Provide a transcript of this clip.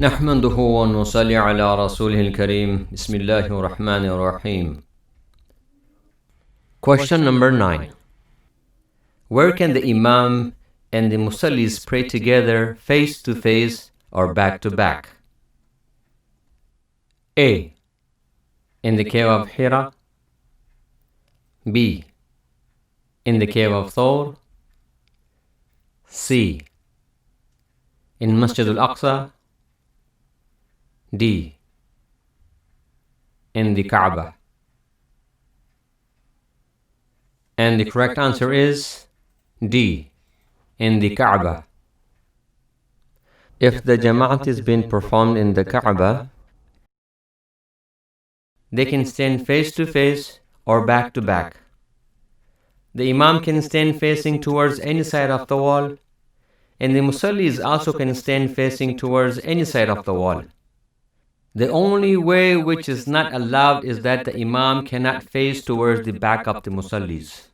نحمده ونصلي على رسوله الكريم بسم الله الرحمن الرحيم. Question number 9. Where can the Imam and the Mussallees pray together face to face or back to back? A. In the cave of Hira. B. In the cave of Thawr. C. In Masjid al-Aqsa. D. In the Kaaba. And the correct answer is D. In the Kaaba. If the Jama'at is being performed in the Kaaba, they can stand face to face or back to back. The Imam can stand facing towards any side of the wall, and the Musallis also can stand facing towards any side of the wall. The only way which is not allowed is that the Imam cannot face towards the back of the Musallis.